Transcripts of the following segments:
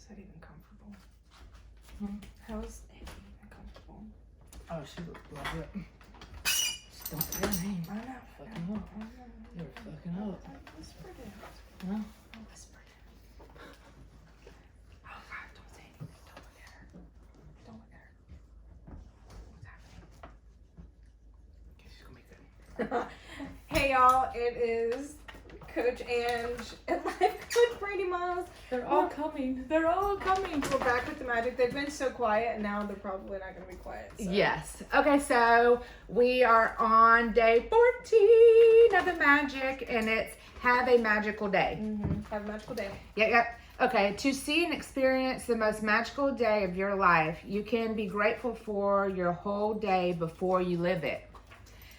How's that even comfortable? Hmm? How is it even comfortable? Oh, she love it. Just don't say her name. I know. Fucking up. You're fucking up. I whispered it. No? I whispered it. Oh God, don't say anything. Don't look at her. Don't look at her. What's happening? Okay, she's gonna be good. Hey y'all, it is Coach Ange and Life Coach Brandi Miles. They're all coming. They're all coming. We're back with the magic. They've been so quiet, and now they're probably not going to be quiet. So. Yes. Okay, so we are on day 14 of the magic, and it's have a magical day. Mm-hmm. Have a magical day. Yep. Okay, to see and experience the most magical day of your life, you can be grateful for your whole day before you live it.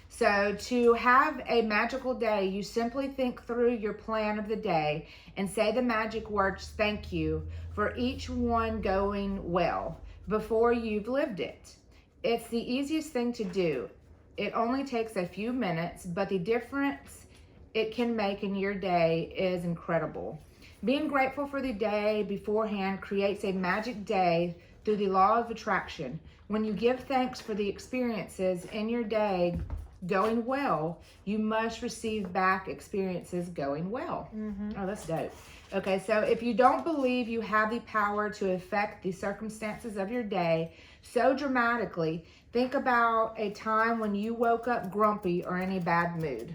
So to have a magical day, you simply think through your plan of the day and say the magic words thank you for each one going well before you've lived it. It's the easiest thing to do. It only takes a few minutes, but the difference it can make in your day is incredible. Being grateful for the day beforehand creates a magic day through the law of attraction. When you give thanks for the experiences in your day going well, you must receive back experiences going well. Mm-hmm. Oh, that's dope. Okay, so if you don't believe you have the power to affect the circumstances of your day so dramatically, think about a time when you woke up grumpy or in a bad mood.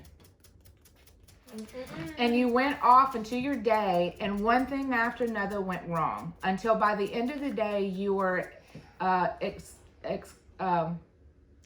And you went off into your day, and one thing after another went wrong until by the end of the day you were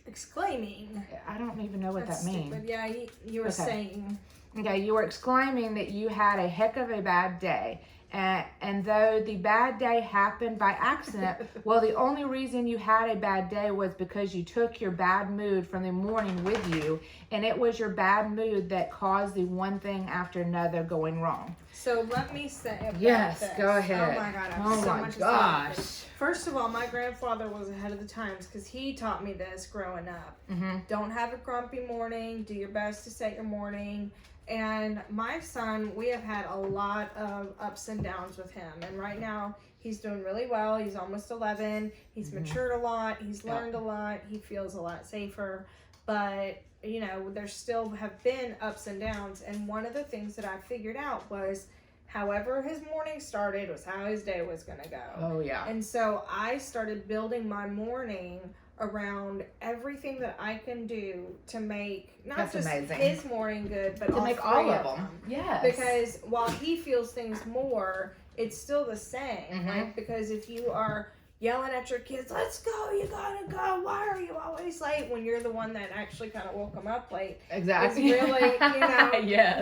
Exclaiming. I don't even know what That's that means. stupid. Yeah, you were saying. Okay, you were exclaiming that you had a heck of a bad day. And though the bad day happened by accident, well, the only reason you had a bad day was because you took your bad mood from the morning with you, and it was your bad mood that caused the one thing after another going wrong. So let me say about Yes, this. go ahead. Oh my God, I have Oh so my much to gosh. say. First of all, my grandfather was ahead of the times because he taught me this growing up. Mm-hmm. Don't have a grumpy morning. Do your best to set your morning. And my son, we have had a lot of ups and downs with him. And right now, he's doing really well. He's almost 11. He's matured a lot. He's learned a lot. He feels a lot safer. But, you know, there still have been ups and downs. And one of the things that I figured out was however his morning started was how his day was going to go. Oh, yeah. And so I started building my morning around everything that I can do to make not just his morning good, but to make all of them. Yes. Because while he feels things more, it's still the same. Mm-hmm. Like, because if you are yelling at your kids, let's go, you gotta go, why are you always late, when you're the one that actually kind of woke them up late. Exactly. It's really, you know, yes.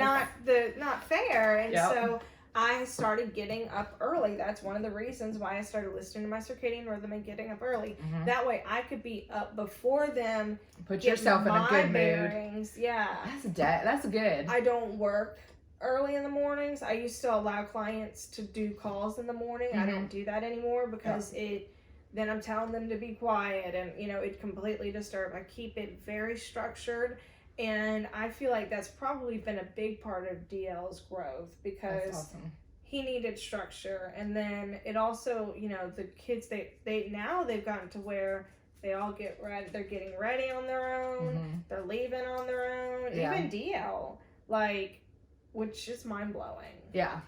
not fair. And Yep. so I started getting up early. That's one of the reasons why I started listening to my circadian rhythm and getting up early. Mm-hmm. That way I could be up before them. Put yourself in a good bearings. mood. Yeah. That's good. I don't work early in the mornings. I used to allow clients to do calls in the morning. Mm-hmm. I don't do that anymore because then I'm telling them to be quiet, and you know, it completely disturbs. I keep it very structured. And I feel like that's probably been a big part of DL's growth because awesome. He needed structure. And then it also, you know, the kids, they've gotten to where they all get ready. They're getting ready on their own. Mm-hmm. They're leaving on their own. Yeah. Even DL, like, which is mind blowing. Yeah.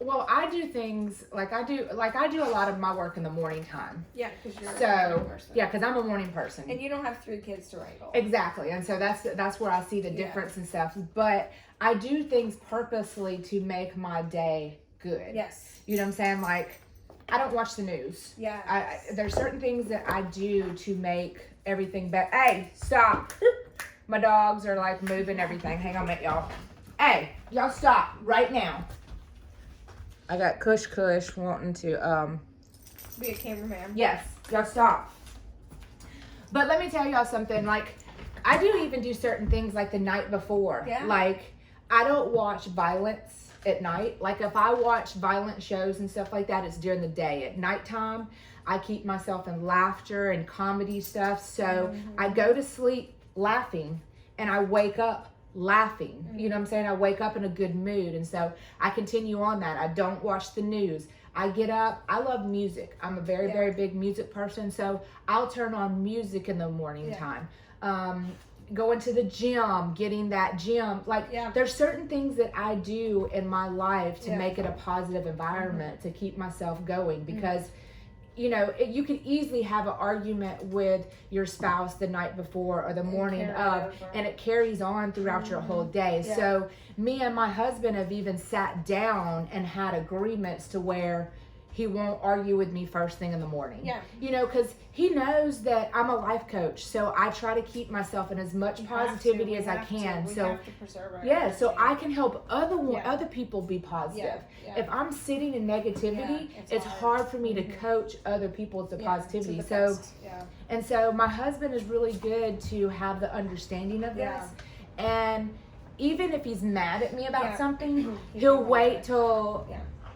Well, I do things I do a lot of my work in the morning time. Yeah, because you're a morning person. Yeah, because I'm a morning person. And you don't have 3 kids to wrangle. Exactly, and so that's where I see the difference and stuff. But I do things purposely to make my day good. Yes. You know what I'm saying? Like, I don't watch the news. Yeah. There's certain things that I do to make everything better. Hey, stop. My dogs are like moving everything. Hang on a minute, y'all. Hey, y'all stop right now. I got Kush wanting to be a cameraman. Yes, y'all stop. But let me tell y'all something. Like, I do even do certain things like the night before. Yeah. Like, I don't watch violence at night. Like, if I watch violent shows and stuff like that, it's during the day. At nighttime, I keep myself in laughter and comedy stuff. So I go to sleep laughing and I wake up laughing. You know what I'm saying? I wake up in a good mood. And so I continue on that. I don't watch the news. I get up. I love music. I'm a very, very big music person. So I'll turn on music in the morning time. Going to the gym, getting that gym. Like, there's certain things that I do in my life to make it a positive environment, to keep myself going, because you know, you could easily have an argument with your spouse the night before or the morning of, and it carries on throughout your whole day. So me and my husband have even sat down and had agreements to where he won't argue with me first thing in the morning. You know, because he knows that I'm a life coach, so I try to keep myself in as much positivity as I can. So so I can help other people be positive. If I'm sitting in negativity, it's hard for me to coach other people to positivity. So and so my husband is really good to have the understanding of this. And even if he's mad at me about something, he'll wait till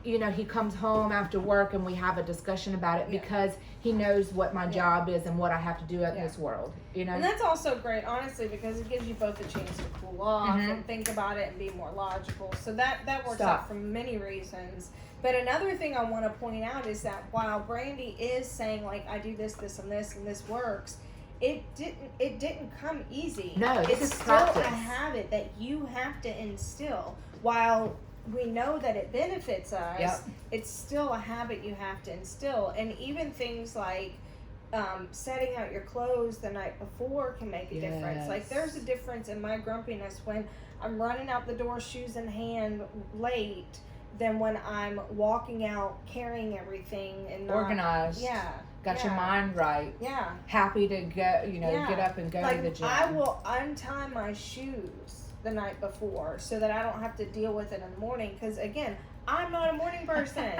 you know, he comes home after work and we have a discussion about it, because he knows what my job is and what I have to do in this world, you know. And that's also great, honestly, because it gives you both a chance to cool off and think about it and be more logical. So that works out for many reasons. But another thing I want to point out is that while Brandi is saying, like, I do this, this, and this, and this works, it didn't come easy. No, it's still a habit that you have to instill. While we know that it benefits us, it's still a habit you have to instill. And even things like setting out your clothes the night before can make a difference. Like, there's a difference in my grumpiness when I'm running out the door, shoes in hand, late, than when I'm walking out carrying everything and not organized. Got your mind right. Happy to go, you know, get up and go to the gym. I will untie my shoes the night before so that I don't have to deal with it in the morning, because again, I'm not a morning person.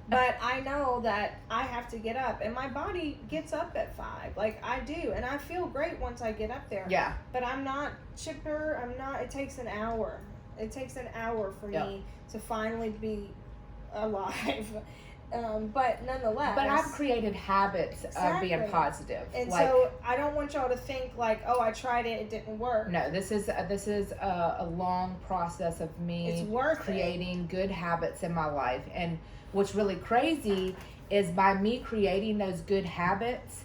But I know that I have to get up, and my body gets up at 5, like I do, and I feel great once I get up there. But I'm not chipper. It takes an hour. It takes an hour for me to finally be alive. But nonetheless. But I've created habits of being positive. And like, so I don't want y'all to think like, oh, I tried it, it didn't work. No, this is a long process of me creating good habits in my life. And what's really crazy is by me creating those good habits,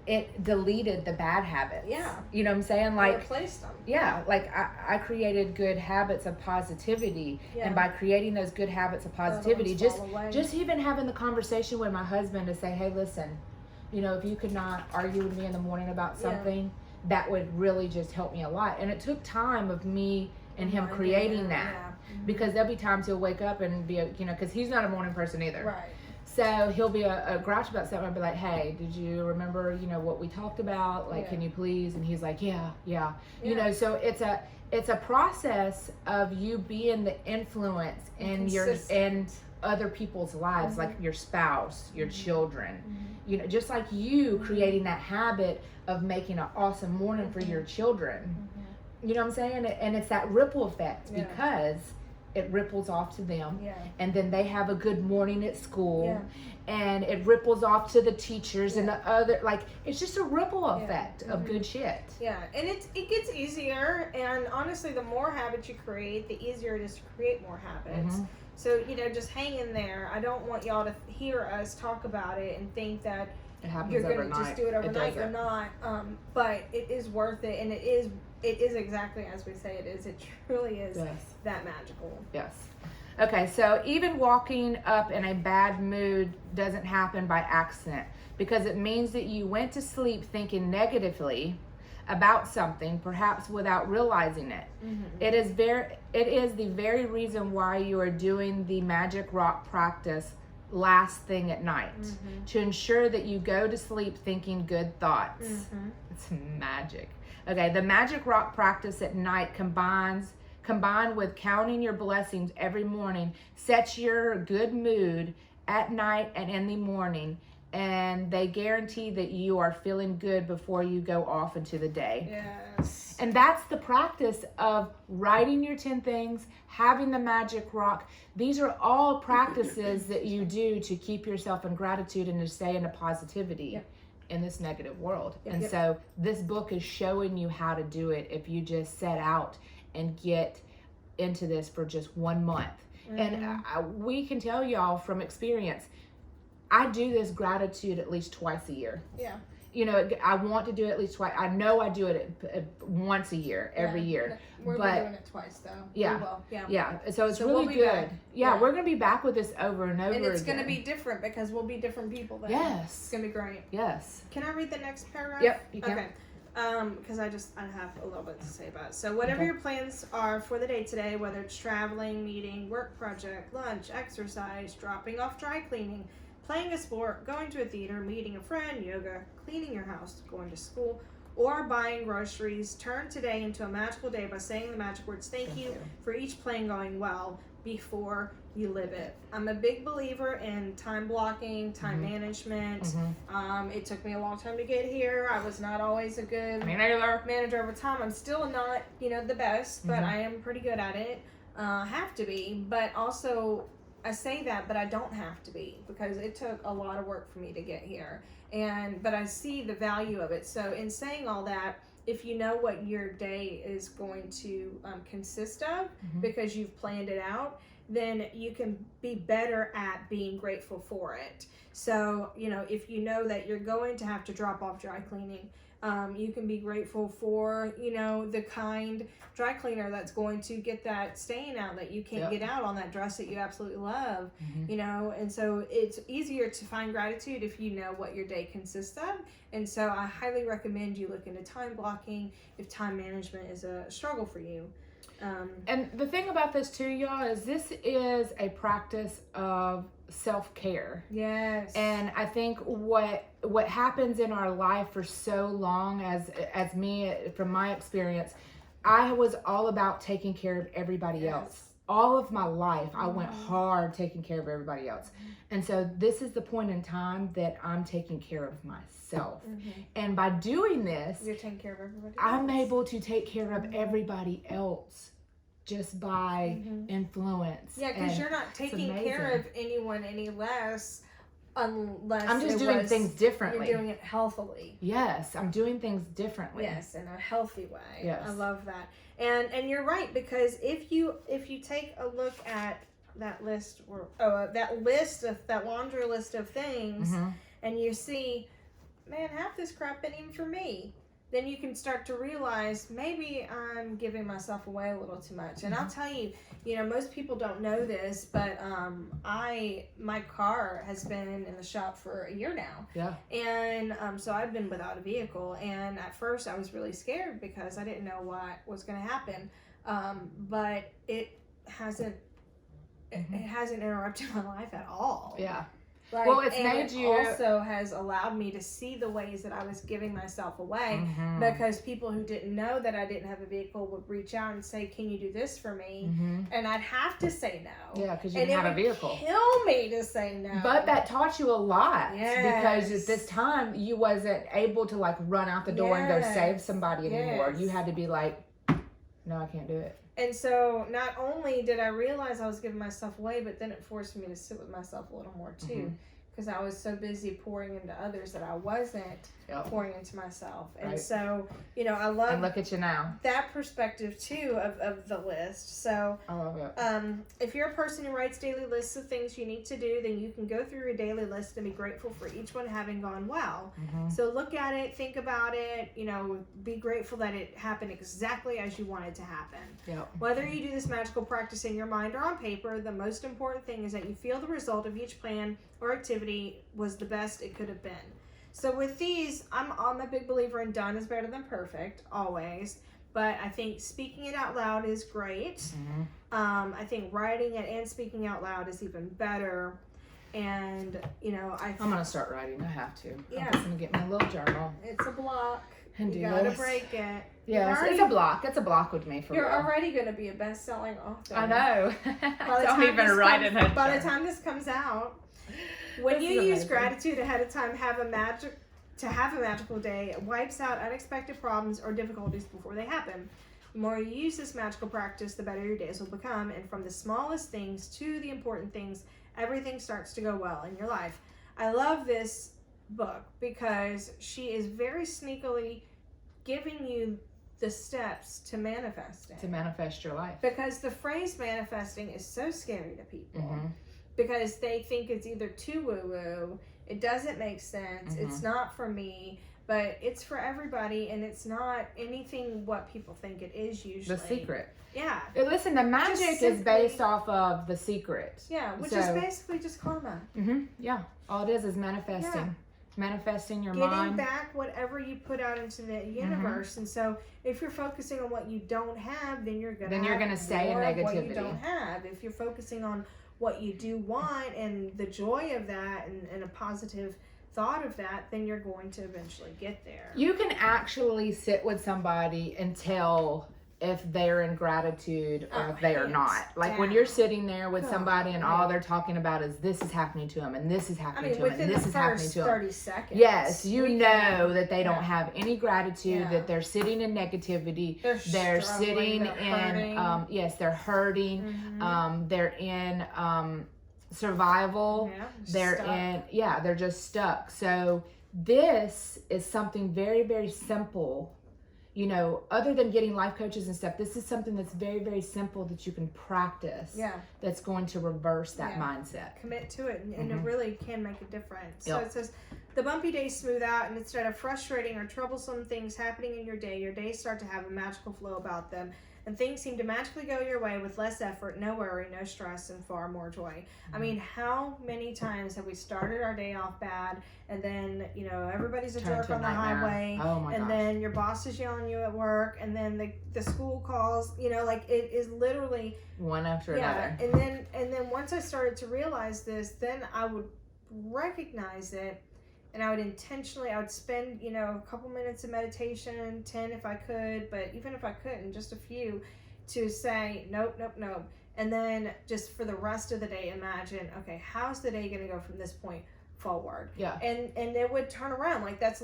it deleted the bad habits. You know what I'm saying? Like, replaced them. Like I created good habits of positivity, and by creating those good habits of positivity, just even having the conversation with my husband to say, hey, listen, you know, if you could not argue with me in the morning about something, that would really just help me a lot. And it took time of me and him creating that, because there'll be times he'll wake up and be, you know, because he's not a morning person either. So he'll be a grouch about something. I'll be like, hey, did you remember, you know, what we talked about? Like, can you please? And he's like, yeah. You know, so it's a process of you being the influence in other people's lives, like your spouse, your children. You know, just like you creating that habit of making an awesome morning for your children. You know what I'm saying? And it's that ripple effect, because it ripples off to them, and then they have a good morning at school, and it ripples off to the teachers and the other, like, it's just a ripple effect of good shit. And it gets easier, and honestly, the more habits you create, the easier it is to create more habits. So, you know, just hang in there. I don't want y'all to hear us talk about it and think that you're going to just do it overnight. You're not, but it is worth it, and it is exactly as we say it is. It truly is that magical. Okay, so even walking up in a bad mood doesn't happen by accident, because it means that you went to sleep thinking negatively about something, perhaps without realizing it. It is the very reason why you are doing the magic rock practice last thing at night, to ensure that you go to sleep thinking good thoughts. It's magic. Okay, the magic rock practice at night combined with counting your blessings every morning sets your good mood at night and in the morning, and they guarantee that you are feeling good before you go off into the day. And that's the practice of writing your 10 things, having the magic rock. These are all practices that you do to keep yourself in gratitude and to stay in a positivity in this negative world. And so this book is showing you how to do it if you just set out and get into this for just 1 month. And we can tell y'all from experience, I do this gratitude at least twice a year. Yeah. You know, I want to do it at least twice. I know I do it once a year, every year. We're doing it twice, though. Yeah. We will. Yeah. Yeah. So it's really we'll be good. back. Yeah, we're going to be back with this over and over And it's again. going to be different because we'll be different people then. Yes. It's going to be great. Yes. Can I read the next paragraph? Yep, you can. Okay. Because I have a little bit to say about it. So whatever your plans are for the day today, whether it's traveling, meeting, work project, lunch, exercise, dropping off dry cleaning, playing a sport, going to a theater, meeting a friend, yoga, cleaning your house, going to school, or buying groceries, turn today into a magical day by saying the magic words thank you for each plan going well before you live it. I'm a big believer in time blocking, time management. It took me a long time to get here. I was not always a good manager over time. I'm still not, the best, but I am pretty good at it. Have to be, but also I say that, but I don't have to be, because it took a lot of work for me to get here. But I see the value of it. So in saying all that, if you know what your day is going to consist of, because you've planned it out, then you can be better at being grateful for it. So, if you know that you're going to have to drop off dry cleaning, you can be grateful for, the kind dry cleaner that's going to get that stain out that you can't get out on that dress that you absolutely love, and so it's easier to find gratitude if you know what your day consists of. And so I highly recommend you look into time blocking if time management is a struggle for you. And the thing about this too, y'all, is this is a practice of self-care. Yes. And I think what happens in our life for so long, as me, from my experience, I was all about taking care of everybody else. All of my life, I went hard taking care of everybody else. And so this is the point in time that I'm taking care of myself. And by doing this, you're taking care of everybody else. I'm able to take care of everybody else just by influence. Yeah, because you're not taking care of anyone any less unless I'm just doing things differently. You're doing it healthily. Yes, I'm doing things differently. Yes, in a healthy way. Yes. I love that. And you're right, because if you take a look at that list, or that laundry list of things, and you see, man, half this crap ain't even for me, then you can start to realize maybe I'm giving myself away a little too much. And I'll tell you, most people don't know this, but my car has been in the shop for a year now. Yeah. And so I've been without a vehicle. And at first I was really scared because I didn't know what was going to happen. But it hasn't interrupted my life at all. Yeah. Well, it's made you also has allowed me to see the ways that I was giving myself away, because people who didn't know that I didn't have a vehicle would reach out and say, "Can you do this for me?" And I'd have to say no. Yeah, because you didn't have a vehicle. It would kill me to say no. But that taught you a lot. Yes. Because at this time you wasn't able to run out the door and go save somebody anymore. You had to be like, "No, I can't do it." And so not only did I realize I was giving myself away, but then it forced me to sit with myself a little more too, because I was so busy pouring into others that I wasn't pouring into myself. And so, I love, and look at you now, that perspective too of the list. So I love it. If you're a person who writes daily lists of things you need to do, then you can go through your daily list and be grateful for each one having gone well. So look at it, think about it, be grateful that it happened exactly as you wanted to happen. Whether you do this magical practice in your mind or on paper, the most important thing is that you feel the result of each plan or activity was the best it could have been. So with these, I'm a big believer in done is better than perfect, always. But I think speaking it out loud is great. I think writing it and speaking out loud is even better. And, I'm going to start writing. I have to. Yeah. I'm just going to get my little journal. It's a block. And you got to break it. Yes, it's a block. It's a block with me for You're real. already going to be a best-selling author. I know. Don't even write it. By the time this comes out, when you use gratitude ahead of time, have a magical day, it wipes out unexpected problems or difficulties before they happen. The more you use this magical practice, the better your days will become. And from the smallest things to the important things, everything starts to go well in your life. I love this book because she is very sneakily giving you the steps to manifesting. To manifest your life. Because the phrase manifesting is so scary to people. Mm-hmm. Because they think it's either too woo-woo, it doesn't make sense, Mm-hmm. it's not for me, but it's for everybody, and it's not anything what people think it is usually. The secret. Yeah. Listen, the magic is based off of the secret. Yeah, which is basically just karma. Mm-hmm. Yeah. All it is manifesting. Yeah. Manifesting your Getting mind. back whatever you put out into the universe. Mm-hmm. And so if you're focusing on what you don't have, then you're gonna stay in more of negativity. what you don't have. If you're focusing on what you do want and the joy of that and a positive thought of that, then you're going to eventually get there. You can actually sit with somebody and tell if they're in gratitude or if they are not. Like when you're sitting there with somebody and all they're talking about is this is happening to them and this is happening to them and this is happening to them. 30 seconds. Yes, you know that they don't have any gratitude, Yeah. that they're sitting in negativity. They're sitting hurting. in, yes, they're hurting. Mm-hmm. They're in survival. Yeah, they're just stuck. So this is something very, very simple. You know, other than getting life coaches and stuff, this is something that's very, very simple that you can practice. Yeah. That's going to reverse that mindset. Commit to it, and it really can make a difference. Yep. So it says, the bumpy days smooth out, and instead of frustrating or troublesome things happening in your days start to have a magical flow about them, and things seem to magically go your way with less effort, no worry, no stress, and far more joy. I mean, how many times have we started our day off bad, and then, you know, everybody's a jerk on the highway, and then your boss is yelling at you at work, and then the school calls, you know, like it is literally one after another. And then once I started to realize this, then I would recognize it, and I would spend, you know, a couple minutes of meditation, 10 if I could, but even if I couldn't, just a few, to say, nope. And then just for the rest of the day, imagine, okay, how's the day going to go from this point forward? Yeah. And it would turn around. Like, that's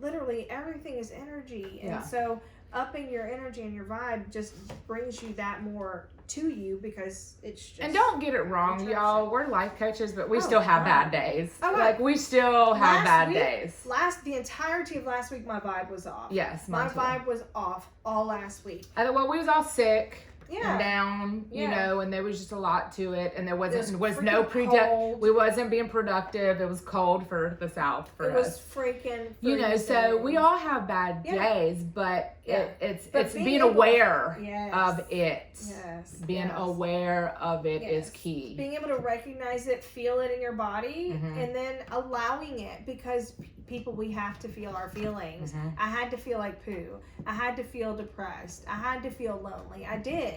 literally, everything is energy. And so upping your energy and your vibe just brings you that more to you, because it's just... And don't get it wrong, y'all. We're life coaches, but we still have bad days. Like, we still have bad days. The entirety of last week, my vibe was off. Yes, my vibe was off all last week. Well, we was all sick. Yeah. And down, you know, and there was just a lot to it, and there was no we wasn't being productive. It was cold for the South for us. It was freaking, you know, so we all have bad days, but it's being aware of it. Yes. Being aware of it is key. Being able to recognize it, feel it in your body, and then allowing it, because people, we have to feel our feelings. I had to feel like poo. I had to feel depressed. I had to feel lonely. I did.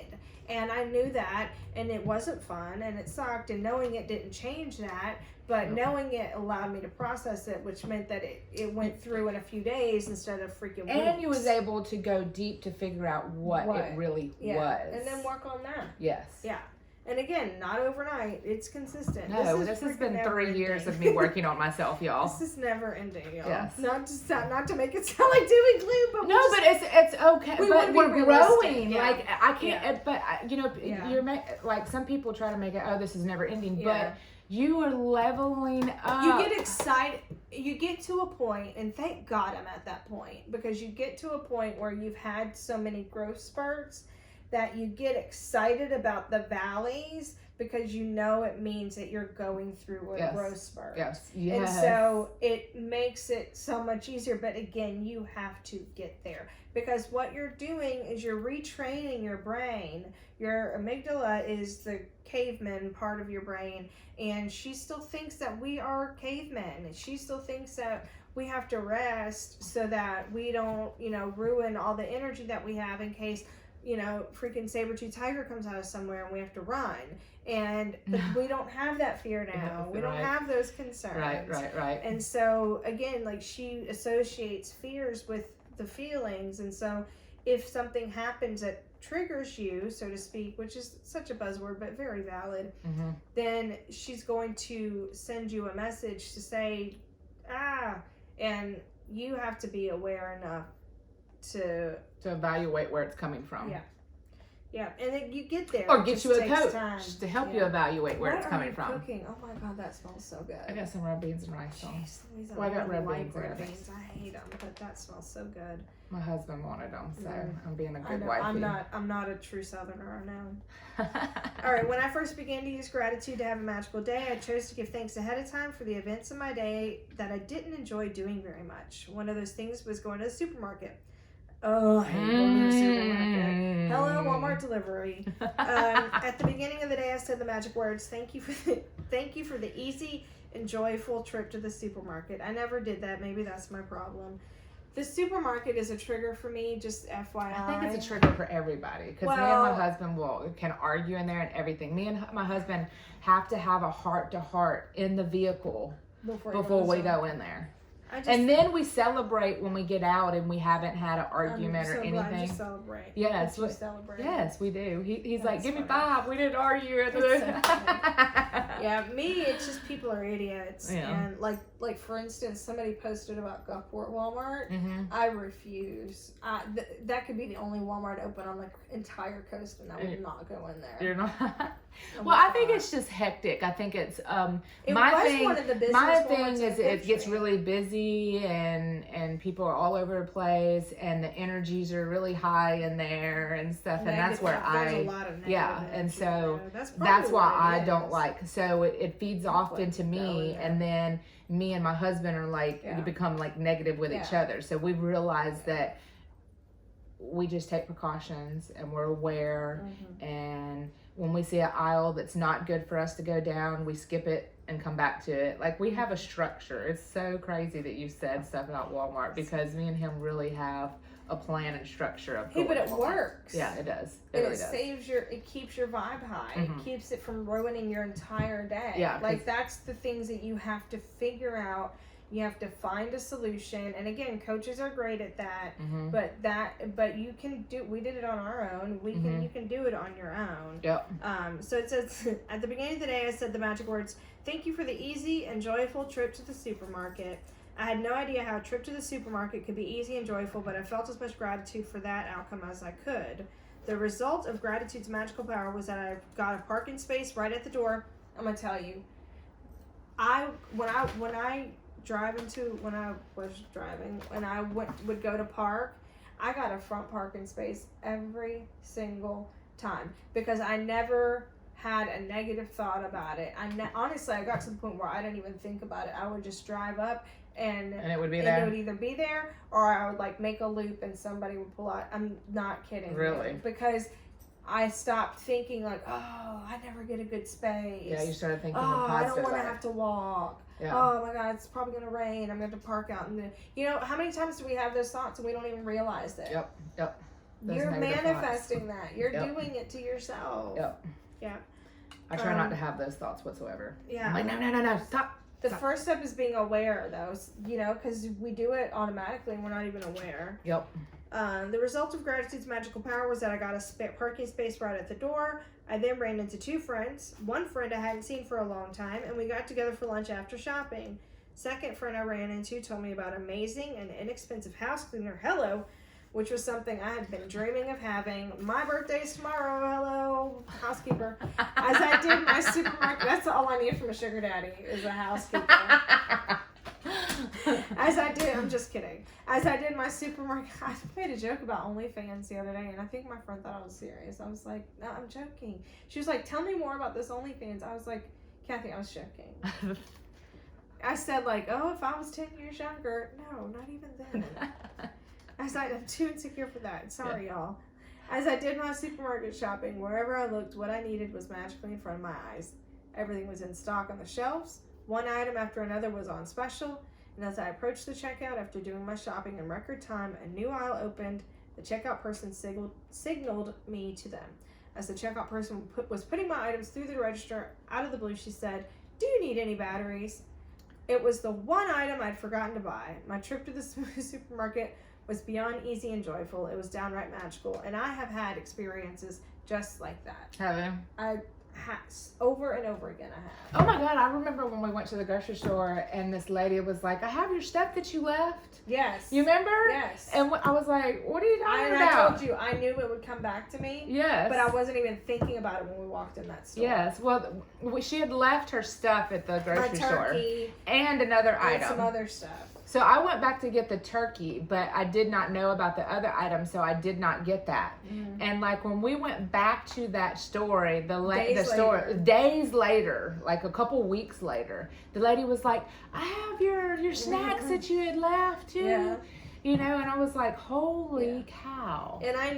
And I knew that, and it wasn't fun, and it sucked, and knowing it didn't change that, but knowing it allowed me to process it, which meant that it went through in a few days instead of freaking weeks. And you was able to go deep to figure out what it really was. And then work on that. Yes. Yeah. And again, not overnight. It's consistent. No, this has been 3 years of me working on myself, y'all. This is never ending, y'all. Yes. Not to make it sound like doom and gloom, but no, but it's okay. But we're growing. Yeah. Like, I can't. But you know, you're like, some people try to make it. Oh, this is never ending. But you are leveling up. You get excited. You get to a point, and thank God I'm at that point, because you get to a point where you've had so many growth spurts that you get excited about the valleys, because you know it means that you're going through a growth spurt. Yes. And so it makes it so much easier. But again, you have to get there, because what you're doing is you're retraining your brain. Your amygdala is the caveman part of your brain, and she still thinks that we are cavemen. She still thinks that we have to rest so that we don't, you know, ruin all the energy that we have in case, you know, freaking saber-tooth tiger comes out of somewhere and we have to run. And we don't have that fear now. We don't have those concerns. Right. And so, again, like, she associates fears with the feelings. And so if something happens that triggers you, so to speak, which is such a buzzword, but very valid, then she's going to send you a message to say, and you have to be aware enough to evaluate where it's coming from. Yeah. Yeah, and then you get there. Or It get just you a takes coach time. to help you evaluate where What it's are coming you from. cooking? Oh my God, that smells so good. I got some red beans and rice on. Jeez Louise, Well, I got really red like beans and red rice. beans. I hate them, but that smells so good. My husband wanted them, so I'm being a I good know, wifey. I'm not a true Southerner, I know. All right, when I first began to use gratitude to have a magical day, I chose to give thanks ahead of time for the events in my day that I didn't enjoy doing very much. One of those things was going to the supermarket. Oh, I hate going to the supermarket. Hello, Walmart delivery. At the beginning of the day, I said the magic words, thank you for the easy and joyful trip to the supermarket. I never did that. Maybe that's my problem. The supermarket is a trigger for me, just FYI. I think it's a trigger for everybody because me and my husband can argue in there and everything. Me and my husband have to have a heart-to-heart in the vehicle before we go in there. And then we celebrate when we get out and we haven't had an argument or anything. Glad you celebrate. Yes, you celebrate. Yes, we do. He's That's like, give me funny. 5. We didn't argue. Yeah, me, it's just people are idiots. Yeah. And like for instance, somebody posted about Gulfport Walmart. Mm-hmm. I refuse. That could be the only Walmart open on the entire coast, and I would not go in there. You're not. Well, I think it's just hectic. I think it's my thing is it gets really busy and people are all over the place and the energies are really high in there and stuff, and that's where a lot of and so that's why I don't like. So it feeds off into me, and then me and my husband are like we become like negative with each other. So we've realized that we just take precautions and we're aware, and when we see an aisle that's not good for us to go down, we skip it and come back to it. Like, we have a structure. It's so crazy that you said stuff about Walmart because me and him really have a plan and structure of but it works. Yeah, it does. It keeps your vibe high. It keeps it from ruining your entire day. Yeah, like that's the things that you have to figure out. You have to find a solution, and again, coaches are great at that. But you can do. We did it on our own. You can do it on your own. Yep. So it says at the beginning of the day, I said the magic words. Thank you for the easy and joyful trip to the supermarket. I had no idea how a trip to the supermarket could be easy and joyful, but I felt as much gratitude for that outcome as I could. The result of gratitude's magical power was that I got a parking space right at the door. I'm gonna tell you, when I would go to park, I got a front parking space every single time because I never had a negative thought about it. Honestly, I got to the point where I didn't even think about it. I would just drive up and it would be there. It would either be there or I would like make a loop and somebody would pull out. I'm not kidding. Really? Because I stopped thinking like, oh, I never get a good space. Yeah, you started thinking the positive. I don't want to way. have to walk. Yeah. Oh my God, it's probably gonna rain. I'm gonna have to park out, and you know how many times do we have those thoughts and we don't even realize it? Yep. Those You're manifesting thoughts. that. You're doing it to yourself. Yep. Yeah. I try not to have those thoughts whatsoever. Yeah. I'm like, no, stop. The first step is being aware, though. You know, because we do it automatically and we're not even aware. Yep. The result of gratitude's magical power was that I got a parking space right at the door. I then ran into 2 friends. One friend I hadn't seen for a long time, and we got together for lunch after shopping. Second friend I ran into told me about amazing and inexpensive house cleaner, hello, which was something I had been dreaming of having. My birthday's tomorrow, hello, housekeeper. As I did my supermarket, that's all I need from a sugar daddy is a housekeeper. I'm just kidding. As I did my supermarket, I made a joke about OnlyFans the other day, and I think my friend thought I was serious. I was like, no, I'm joking. She was like, tell me more about this OnlyFans. I was like, Kathy, I was joking. I said like, oh, if I was 10 years younger. No, not even then. I'm too insecure for that. Sorry, y'all. As I did my supermarket shopping, wherever I looked, what I needed was magically in front of my eyes. Everything was in stock on the shelves. One item after another was on special. And as I approached the checkout after doing my shopping in record time, a new aisle opened. The checkout person signaled me to them. As the checkout person was putting my items through the register, out of the blue, she said, do you need any batteries? It was the one item I'd forgotten to buy. My trip to the supermarket was beyond easy and joyful. It was downright magical, and I have had experiences just like that. Have you? over and over again. I have. Oh my God, I remember when we went to the grocery store and this lady was like, I have your stuff that you left. Yes. You remember? Yes. And I was like, what are you talking I about? told you, I knew it would come back to me. Yes. But I wasn't even thinking about it when we walked in that store. Yes. Well, she had left her stuff at the grocery store. And another and item. some other stuff. So I went back to get the turkey, but I did not know about the other item, so I did not get that. And like when we went back to that store, days later, like a couple weeks later, the lady was like, "I have your snacks that you had left too." Yeah. You know, and I was like, holy cow. And I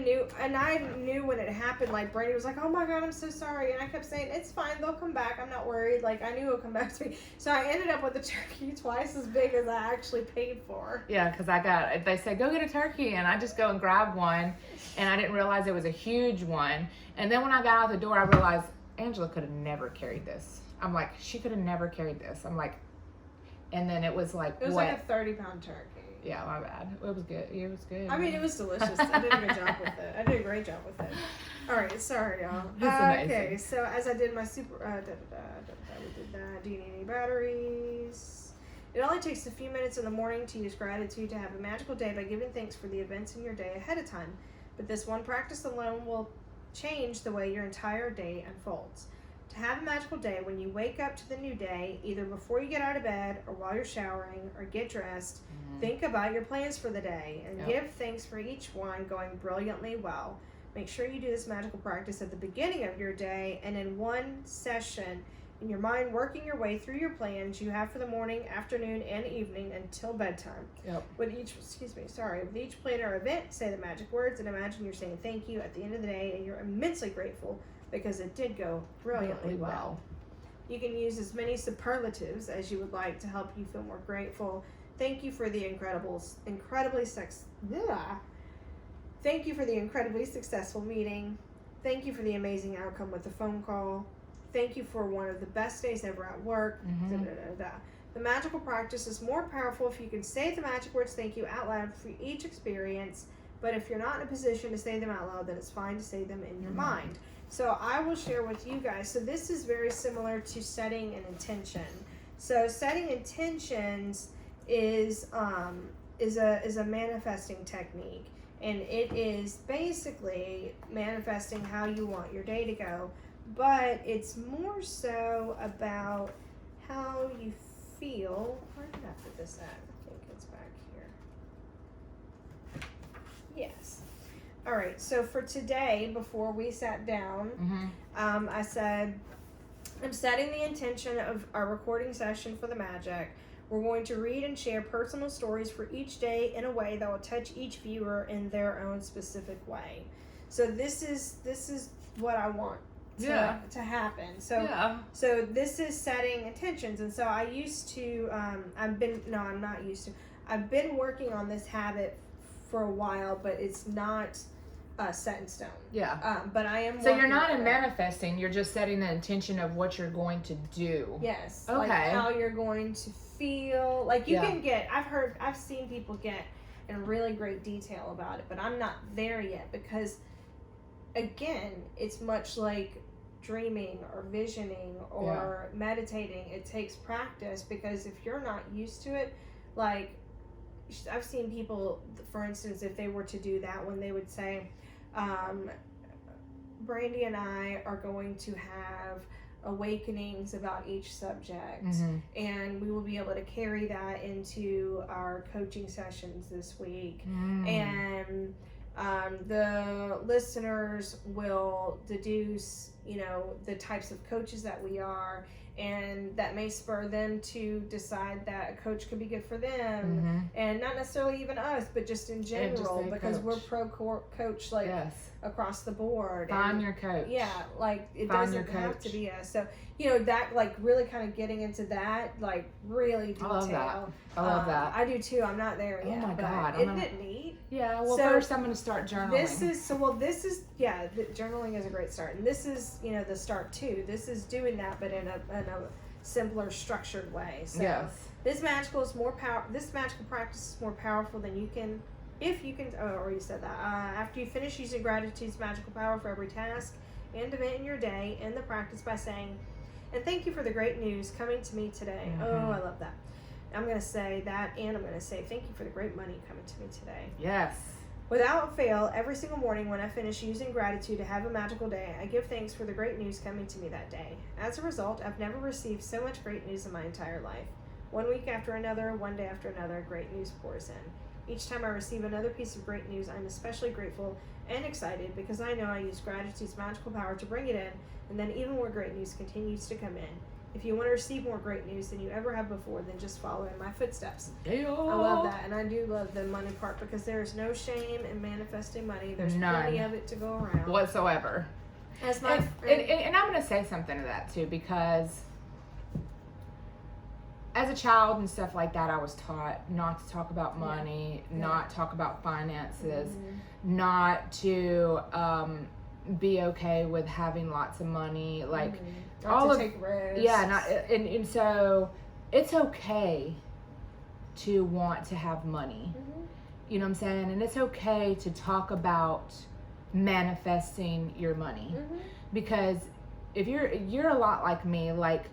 knew when it happened, like, Brandi was like, oh my God, I'm so sorry. And I kept saying, it's fine, they'll come back. I'm not worried. Like, I knew it'll come back to me. So I ended up with a turkey twice as big as I actually paid for. Yeah, because they said, go get a turkey. And I just go and grab one. And I didn't realize it was a huge one. And then when I got out the door, I realized Angela could have never carried this. I'm like, she could have never carried this. I'm like, and then it was like, it was like a 30-pound turkey. Yeah, my bad. It was good. It was good. I mean, it was delicious. I did a good job with it. I did a great job with it. All right, sorry, y'all. Okay, so as I did my we did that. Do you need any batteries? It only takes a few minutes in the morning to use gratitude to have a magical day by giving thanks for the events in your day ahead of time. But this one practice alone will change the way your entire day unfolds. To have a magical day when you wake up to the new day, either before you get out of bed or while you're showering or get dressed, think about your plans for the day and give thanks for each one going brilliantly well. Make sure you do this magical practice at the beginning of your day and in one session in your mind, working your way through your plans you have for the morning, afternoon, and evening until bedtime. With each plan or event, say the magic words and imagine you're saying thank you at the end of the day and you're immensely grateful because it did go brilliantly well. You can use as many superlatives as you would like to help you feel more grateful. Thank you for the incredibly successful meeting. Thank you for the amazing outcome with the phone call. Thank you for one of the best days ever at work. The magical practice is more powerful if you can say the magic words thank you out loud for each experience. But if you're not in a position to say them out loud, then it's fine to say them in your mind. So I will share with you guys. So this is very similar to setting an intention. So setting intentions is a manifesting technique, and it is basically manifesting how you want your day to go, but it's more so about how you feel. Where did I put this at? I think it's back here. Yes. All right, so for today, before we sat down, I said, I'm setting the intention of our recording session for the magic. We're going to read and share personal stories for each day in a way that will touch each viewer in their own specific way. So this is what I want to happen. So this is setting intentions. And so I used to, I've been working on this habit for a while, but it's not set in stone. But I am. So you're not in manifesting. You're just setting the intention of what you're going to do. Yes. Okay. Like how you're going to feel. Like you can get. I've seen people get in really great detail about it, but I'm not there yet because, again, it's much like dreaming or visioning or meditating. It takes practice because if you're not used to it, like I've seen people, for instance, if they were to do that, when they would say, Brandi and I are going to have awakenings about each subject, and we will be able to carry that into our coaching sessions this week, and the listeners will deduce, the types of coaches that we are, and that may spur them to decide that a coach could be good for them, and not necessarily even us, but just in general, because we're pro coach, like across the board. Find your coach. Yeah, like it doesn't have to be us. So that, like, really kind of getting into that, like, really detail. I love that. I do too. I'm not there yet. Oh my God! Isn't it neat? Yeah. Well, first I'm going to start journaling. Journaling is a great start, and this is the start too. This is doing that, but in a simpler, structured way. So this magical practice is more powerful than you can. If you can, I already said that. After you finish using gratitude's magical power for every task and event in your day in the practice by saying, and thank you for the great news coming to me today. Mm-hmm. Oh, I love that. I'm going to say that, and I'm going to say thank you for the great money coming to me today. Yes. Without fail, every single morning when I finish using gratitude to have a magical day, I give thanks for the great news coming to me that day. As a result, I've never received so much great news in my entire life. One week after another, one day after another, great news pours in. Each time I receive another piece of great news, I'm especially grateful and excited because I know I use gratitude's magical power to bring it in, and then even more great news continues to come in. If you want to receive more great news than you ever have before, then just follow in my footsteps. Hey-o. I love that, and I do love the money part because there's no shame in manifesting money. There's plenty of it to go around. Whatsoever. As my and I'm going to say something to that too, because as a child and stuff like that, I was taught not to talk about money, not talk about finances, not to be okay with having lots of money, like not all to of take risks. and so it's okay to want to have money. You know what I'm saying? And it's okay to talk about manifesting your money, because if you're a lot like me, like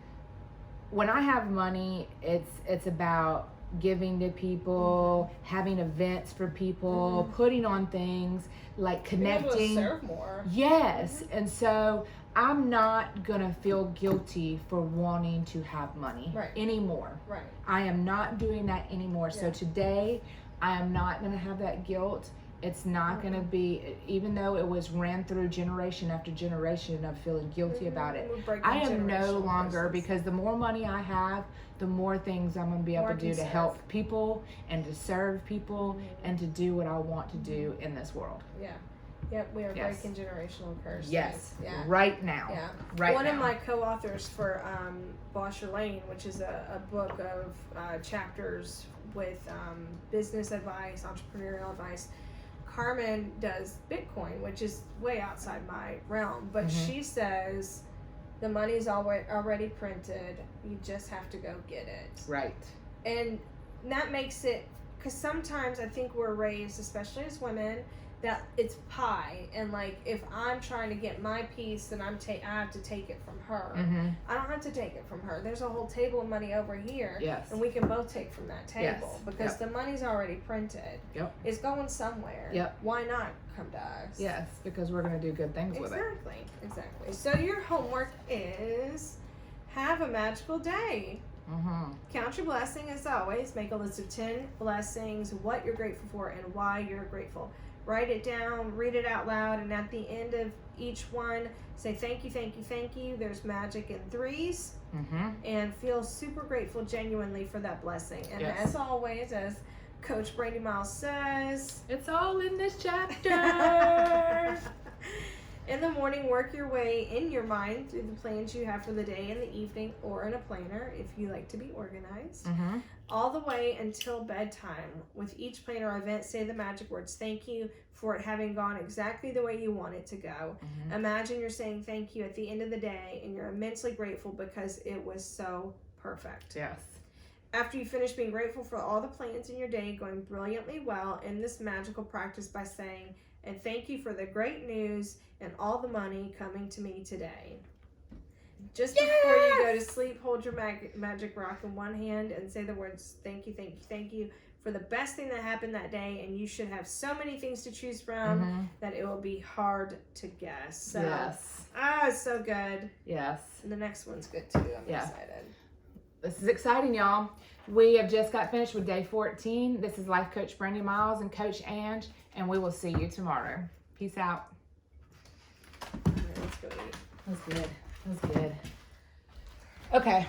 when I have money, it's about giving to people, having events for people, putting on things, like connecting. Being able to serve more. Yes. And so I'm not gonna feel guilty for wanting to have money anymore. Right. I am not doing that anymore. So today, I am not gonna have that guilt. It's not gonna be, even though it was ran through generation after generation of feeling guilty about it. I am no longer, because the more money I have, the more things I'm gonna be able to do to help people and to serve people and to do what I want to do in this world. Yeah. Yep, we are breaking generational curses. Yes. Yeah. Right now. Yeah. Right One now. of my co-authors for Boss Your Lane, which is a book of chapters with business advice, entrepreneurial advice. Carmen does Bitcoin, which is way outside my realm, but she says the money's already printed. You just have to go get it. Right. And that makes it, because sometimes I think we're raised, especially as women, that it's pie, and like if I'm trying to get my piece, then I have to take it from her. I don't have to take it from her. There's a whole table of money over here, and we can both take from that table because the money's already printed. It's going somewhere. Why not come to us? Yes, because we're going to do good things with it. Exactly. So your homework is have a magical day. Count your blessing as always. Make a list of 10 blessings, what you're grateful for, and why you're grateful. Write it down, read it out loud, and at the end of each one, say thank you, thank you, thank you. There's magic in threes. And feel super grateful genuinely for that blessing. And as always, as Coach Brandi Miles says, it's all in this chapter. In the morning, work your way in your mind through the plans you have for the day, in the evening, or in a planner if you like to be organized. All the way until bedtime. With each plan or event, say the magic words. Thank you for it having gone exactly the way you want it to go. Imagine you're saying thank you at the end of the day, and you're immensely grateful because it was so perfect. Yes. After you finish being grateful for all the plans in your day going brilliantly well, end this magical practice by saying, and thank you for the great news and all the money coming to me today. Just before you go to sleep, hold your magic rock in one hand and say the words, thank you, thank you, thank you for the best thing that happened that day. And you should have so many things to choose from that it will be hard to guess. So, it's so good. Yes. And the next one's good too. I'm excited. This is exciting, y'all. We have just got finished with day 14. This is Life Coach Brandi Miles and Coach Ange, and we will see you tomorrow. Peace out. All right, let's go eat. That's good. That's good. Okay.